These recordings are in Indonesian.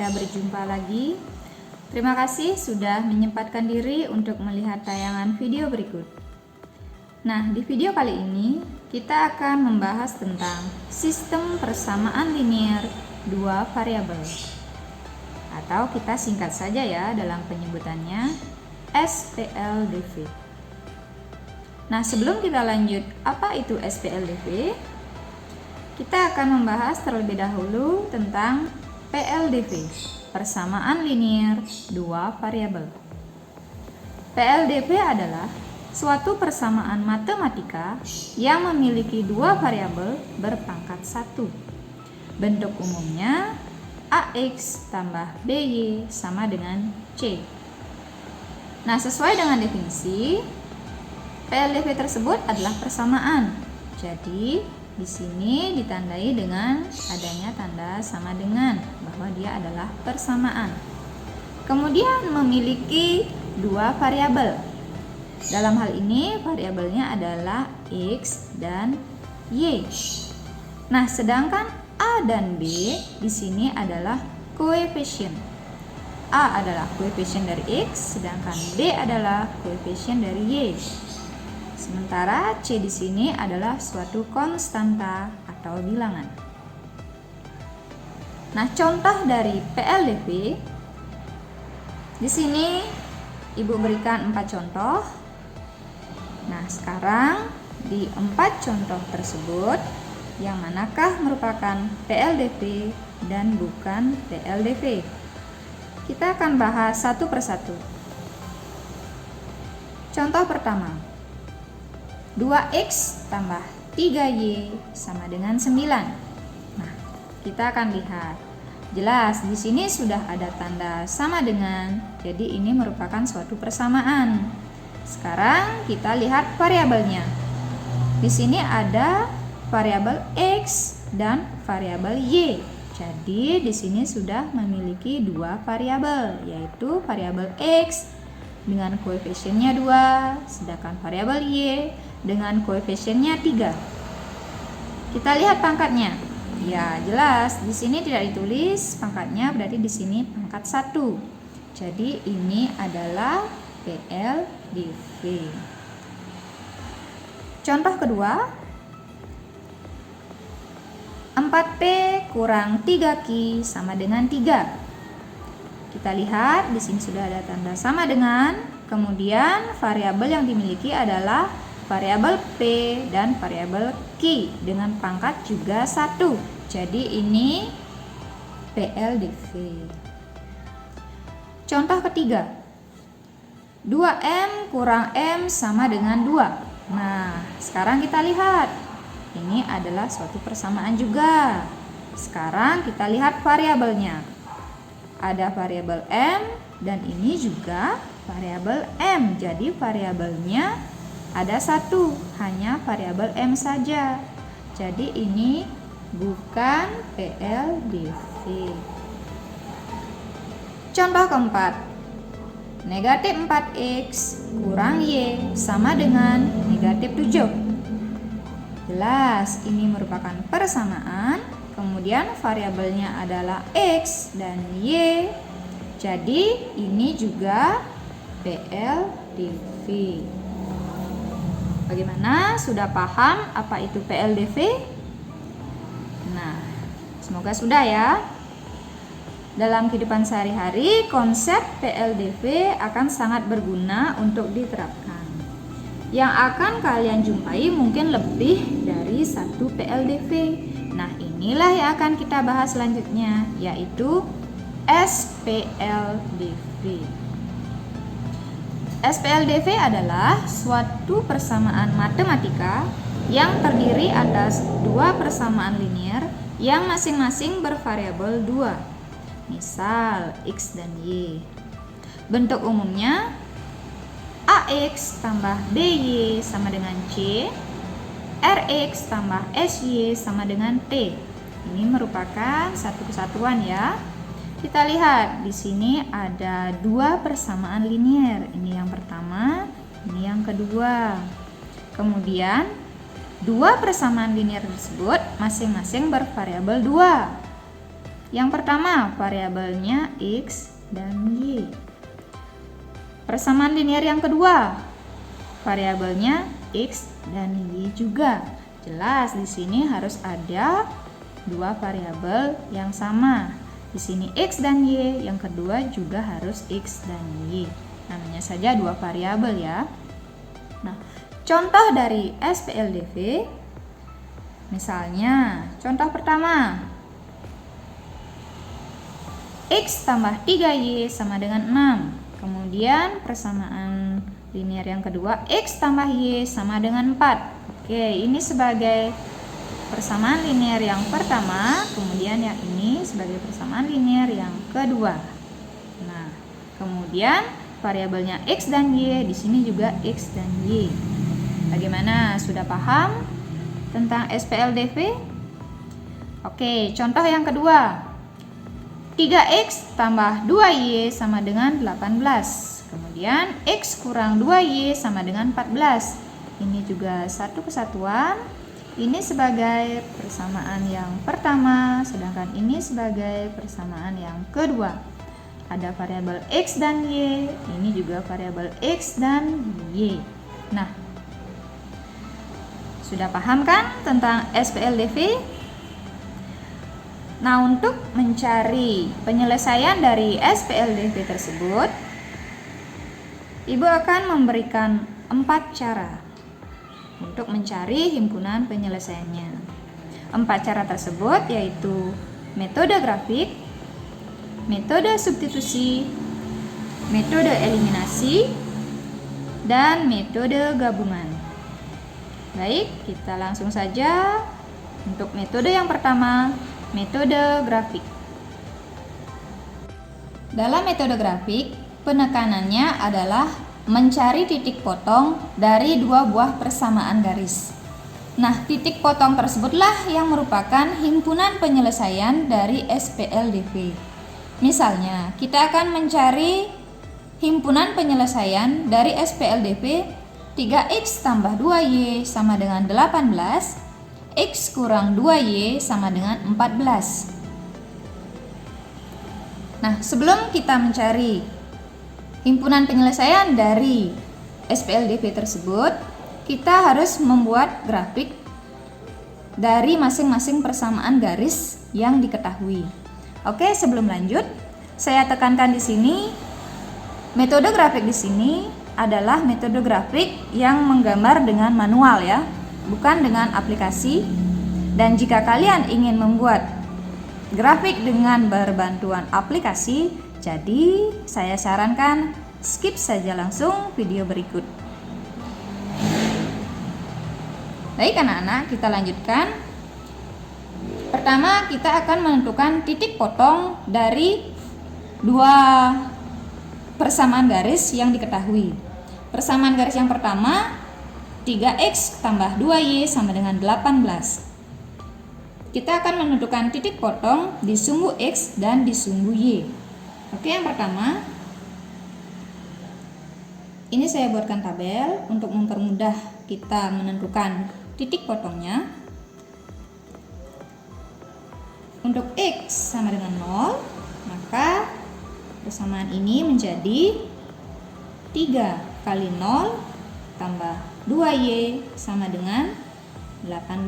kita berjumpa lagi. Terima kasih sudah menyempatkan diri untuk melihat tayangan video berikut. Nah, di video kali ini kita akan membahas tentang sistem persamaan linear dua variabel. Atau kita singkat saja ya dalam penyebutannya SPLDV. Nah, sebelum kita lanjut, apa itu SPLDV? Kita akan membahas terlebih dahulu tentang PLDV, persamaan linear dua variabel. PLDV adalah suatu persamaan matematika yang memiliki dua variabel berpangkat 1. Bentuk umumnya AX tambah BY sama dengan C. Nah, sesuai dengan definisi, PLDV tersebut adalah persamaan. Jadi, di sini ditandai dengan adanya tanda sama dengan, bahwa dia adalah persamaan. Kemudian memiliki dua variabel. Dalam hal ini variabelnya adalah X dan Y. Nah, sedangkan A dan B di sini adalah koefisien. A adalah koefisien dari X, sedangkan B adalah koefisien dari Y. Sementara C di sini adalah suatu konstanta atau bilangan. Nah, contoh dari PLDV di sini Ibu berikan 4 contoh. Nah, sekarang di 4 contoh tersebut yang manakah merupakan PLDV dan bukan PLDV? Kita akan bahas satu persatu. Contoh pertama, 2x tambah 3y sama dengan 9. Nah, kita akan lihat. Jelas di sini sudah ada tanda sama dengan, jadi ini merupakan suatu persamaan. Sekarang kita lihat variabelnya. Di sini ada variabel x dan variabel y. Jadi di sini sudah memiliki dua variabel, yaitu variabel x dengan koefisiennya 2, sedangkan variabel y dengan koefisiennya 3. Kita lihat pangkatnya. Ya, jelas di sini tidak ditulis pangkatnya, berarti di sini pangkat 1. Jadi ini adalah PLDV. Contoh kedua, 4P kurang 3Q sama dengan 3. Kita lihat di sini sudah ada tanda sama dengan, kemudian variabel yang dimiliki adalah variabel P dan variabel Q dengan pangkat juga 1. Jadi ini PLDV. Contoh ketiga, 2M kurang M sama dengan 2. Nah, sekarang kita lihat. Ini adalah suatu persamaan juga. Sekarang kita lihat variabelnya. Ada variabel M dan ini juga variabel M. Jadi variabelnya ada 1, hanya variabel M saja. Jadi ini bukan PLDV. Contoh keempat, negatif 4x kurang y sama dengan negatif 7. Jelas ini merupakan persamaan. Kemudian variabelnya adalah X dan Y. Jadi ini juga PLDV. Bagaimana? Sudah paham apa itu PLDV? Nah, semoga sudah ya. Dalam kehidupan sehari-hari, konsep PLDV akan sangat berguna untuk diterapkan. Yang akan kalian jumpai mungkin lebih dari satu PLDV. Nah, inilah yang akan kita bahas selanjutnya, yaitu SPLDV. SPLDV adalah suatu persamaan matematika yang terdiri atas dua persamaan linear yang masing-masing bervariabel 2. Misal, X dan Y. Bentuk umumnya AX tambah BY sama dengan C, RX tambah SY sama dengan T. Ini merupakan satu kesatuan ya. Kita lihat di sini ada dua persamaan linear. Ini yang pertama, ini yang kedua. Kemudian dua persamaan linear tersebut masing-masing bervariabel 2. Yang pertama, variabelnya X dan Y. Persamaan linear yang kedua, variabelnya X dan Y juga. Jelas di sini harus ada dua variabel yang sama. Di sini X dan Y, yang kedua juga harus X dan Y. Namanya saja dua variabel ya. Nah, contoh dari SPLDV, misalnya contoh pertama, X tambah 3Y sama dengan 6. Kemudian persamaan linear yang kedua, X tambah Y sama dengan 4. Oke, ini sebagai persamaan linear yang pertama, kemudian yang ini sebagai persamaan linear yang kedua. Nah, kemudian variabelnya X dan Y, di sini juga X dan Y. Bagaimana? Sudah paham tentang SPLDV? Oke, contoh yang kedua. 3X tambah 2Y sama dengan 18. Kemudian X kurang 2Y sama dengan 14. Ini juga satu kesatuan. Ini sebagai persamaan yang pertama, sedangkan ini sebagai persamaan yang kedua. Ada variabel X dan Y, ini juga variabel X dan Y. Nah, sudah paham kan tentang SPLDV? Nah, untuk mencari penyelesaian dari SPLDV tersebut, Ibu akan memberikan 4 cara untuk mencari himpunan penyelesaiannya. 4 cara tersebut yaitu metode grafik, metode substitusi, metode eliminasi, dan metode gabungan. Baik, kita langsung saja untuk metode yang pertama, metode grafik. Dalam metode grafik, penekanannya adalah mencari titik potong dari dua buah persamaan garis. Nah, titik potong tersebutlah yang merupakan himpunan penyelesaian dari SPLDV. Misalnya, kita akan mencari himpunan penyelesaian dari SPLDV 3X tambah 2Y sama dengan 18, X kurang 2Y sama dengan 14. Nah, sebelum kita mencari himpunan penyelesaian dari SPLDV tersebut, kita harus membuat grafik dari masing-masing persamaan garis yang diketahui. Oke, sebelum lanjut, saya tekankan di sini, metode grafik di sini adalah metode grafik yang menggambar dengan manual ya, bukan dengan aplikasi. Dan jika kalian ingin membuat grafik dengan berbantuan aplikasi, jadi saya sarankan skip saja langsung video berikut. Baik anak-anak, kita lanjutkan. Pertama, kita akan menentukan titik potong dari dua persamaan garis yang diketahui. Persamaan garis yang pertama, 3X tambah 2Y sama dengan 18. Kita akan menentukan titik potong di sumbu X dan di sumbu Y. Oke, yang pertama, ini saya buatkan tabel untuk mempermudah kita menentukan titik potongnya. Untuk X sama dengan 0, maka persamaan ini menjadi 3 kali 0 tambah 2Y sama dengan 18.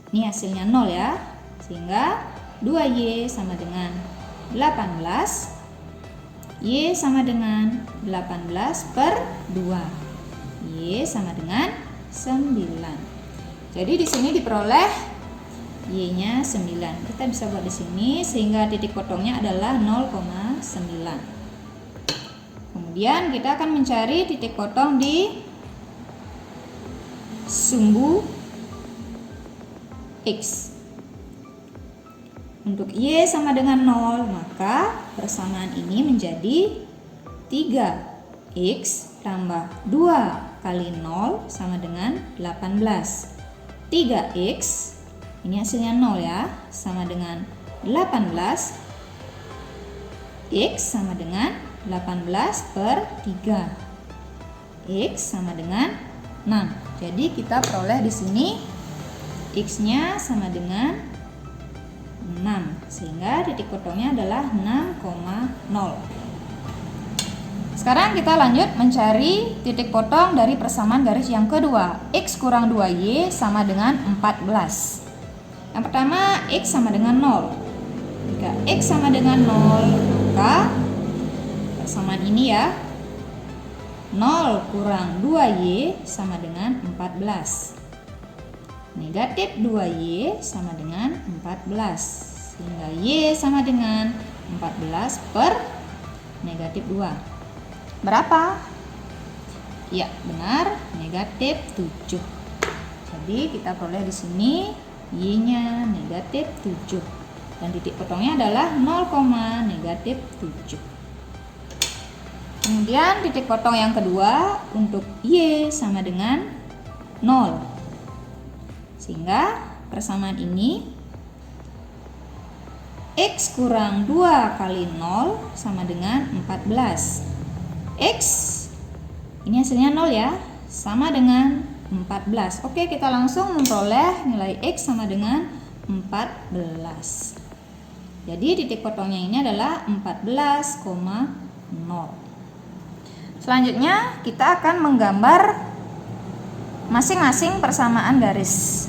Ini hasilnya 0 ya, sehingga 2Y sama dengan 18, Y sama dengan 18 per 2, Y sama dengan 9. Jadi di sini diperoleh Y-nya 9. Kita bisa buat di sini sehingga titik potongnya adalah 0,9. Kemudian kita akan mencari titik potong di sumbu X. Untuk Y sama dengan 0, maka persamaan ini menjadi 3X tambah 2 kali 0 sama dengan 18. 3X, ini hasilnya 0 ya, sama dengan 18. X sama dengan 18 per 3. X sama dengan 6. Jadi kita peroleh di sini X-nya sama dengan sehingga titik potongnya adalah 6,0. Sekarang kita lanjut mencari titik potong dari persamaan garis yang kedua. X kurang 2Y sama dengan 14. Yang pertama, X sama dengan 0. Jika X sama dengan 0, maka persamaan ini ya, 0 kurang 2Y sama dengan 14. Negatif 2Y sama dengan 14. Sehingga Y sama dengan 14 per negatif 2. Berapa? Ya, benar, negatif 7. Jadi kita peroleh di sini Y-nya negatif 7. Dan titik potongnya adalah 0,-7. Kemudian titik potong yang kedua untuk Y sama dengan 0. Sehingga persamaan ini X kurang 2 kali 0 sama dengan 14. X, ini hasilnya 0 ya, sama dengan 14. Oke, kita langsung memperoleh nilai X sama dengan 14. Jadi titik potongnya ini adalah 14,0. Selanjutnya kita akan menggambar masing-masing persamaan garis.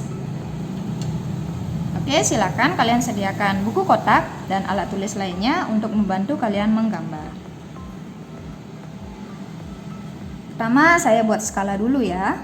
Oke, silakan kalian sediakan buku kotak dan alat tulis lainnya untuk membantu kalian menggambar. Pertama, saya buat skala dulu ya.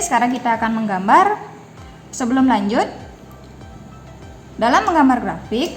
Sekarang kita akan menggambar. Sebelum lanjut, dalam menggambar grafik,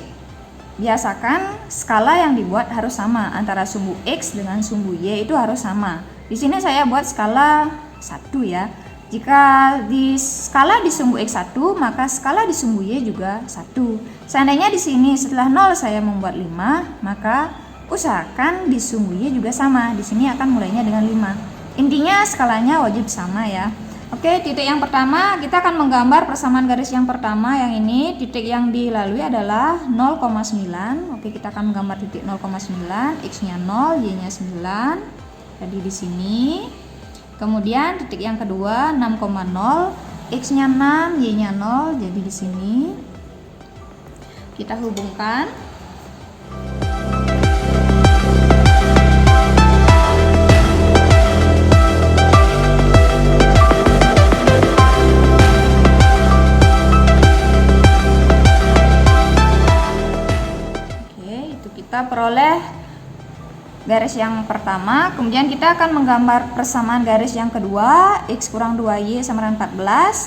biasakan skala yang dibuat harus sama antara sumbu X dengan sumbu Y, itu harus sama. Di sini saya buat skala 1 ya. Jika di skala di sumbu X 1, maka skala di sumbu Y juga 1. Seandainya di sini setelah 0 saya membuat 5, maka usahakan di sumbu Y juga sama. Di sini akan mulainya dengan 5. Intinya skalanya wajib sama ya. Oke, titik yang pertama kita akan menggambar persamaan garis yang pertama yang ini. Titik yang dilalui adalah 0,9. Oke, kita akan menggambar titik 0,9, X-nya 0, Y-nya 9. Jadi di sini. Kemudian titik yang kedua 6,0, X-nya 6, Y-nya 0. Jadi di sini. Kita hubungkan. Kita peroleh garis yang pertama, kemudian kita akan menggambar persamaan garis yang kedua, X kurang 2Y sama dengan 14.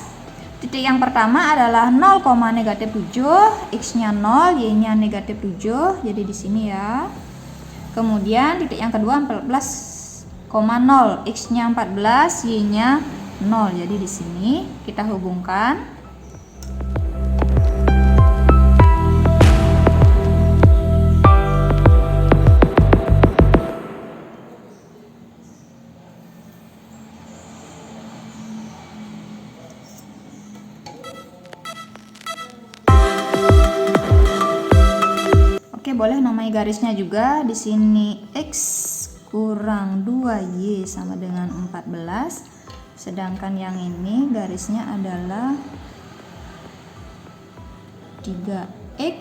Titik yang pertama adalah 0,-7, X-nya 0, Y-nya negatif 7, jadi di sini ya. Kemudian titik yang kedua 14,0, X-nya 14, Y-nya 0, jadi di sini kita hubungkan. Boleh namai garisnya juga. Di sini X kurang 2Y sama dengan 14. Sedangkan yang ini garisnya adalah 3X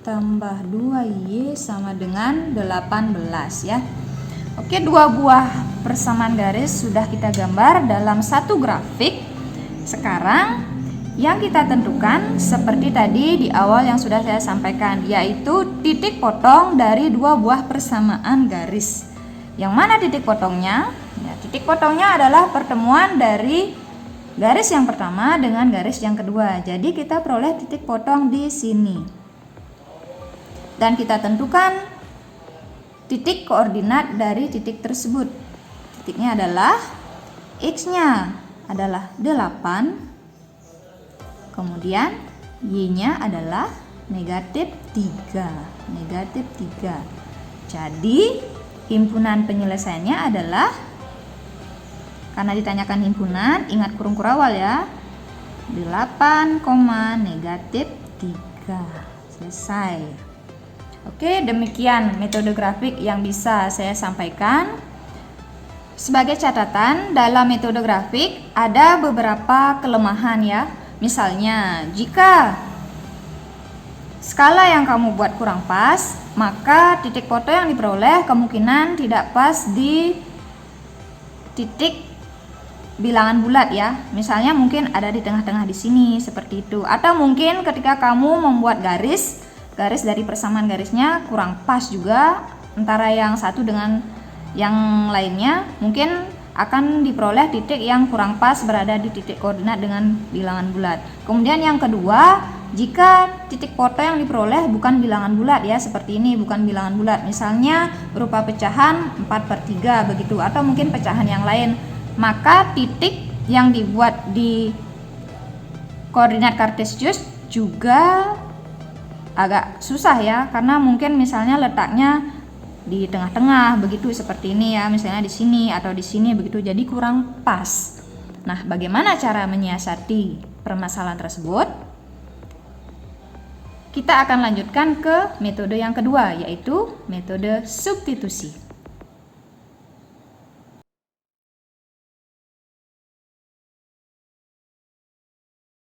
tambah 2Y sama dengan 18 ya. Oke, dua buah persamaan garis sudah kita gambar dalam satu grafik. Sekarang yang kita tentukan seperti tadi di awal yang sudah saya sampaikan, yaitu titik potong dari dua buah persamaan garis. Yang mana titik potongnya? Ya, titik potongnya adalah pertemuan dari garis yang pertama dengan garis yang kedua. Jadi kita peroleh titik potong di sini. dan kita tentukan titik koordinat dari titik tersebut. Titiknya adalah X-nya adalah 8, kemudian Y-nya adalah negatif 3. Jadi himpunan penyelesaiannya adalah, karena ditanyakan himpunan, ingat kurung kurawal ya, 8, negatif 3. Selesai. Oke, demikian metode grafik yang bisa saya sampaikan. Sebagai catatan, dalam metode grafik ada beberapa kelemahan ya. Misalnya, jika skala yang kamu buat kurang pas, maka titik foto yang diperoleh kemungkinan tidak pas di titik bilangan bulat ya. Misalnya mungkin ada di tengah-tengah di sini seperti itu. Atau mungkin ketika kamu membuat garis dari persamaan garisnya kurang pas juga antara yang satu dengan yang lainnya, mungkin akan diperoleh titik yang kurang pas berada di titik koordinat dengan bilangan bulat. Kemudian yang kedua, jika titik foto yang diperoleh bukan bilangan bulat ya, seperti ini bukan bilangan bulat, misalnya berupa pecahan 4/3 begitu, atau mungkin pecahan yang lain, maka titik yang dibuat di koordinat kartesius juga agak susah ya, karena mungkin misalnya letaknya di tengah-tengah begitu, seperti ini ya, misalnya di sini atau di sini begitu, jadi kurang pas. Nah, bagaimana cara menyiasati permasalahan tersebut? Kita akan lanjutkan ke metode yang kedua, yaitu metode substitusi.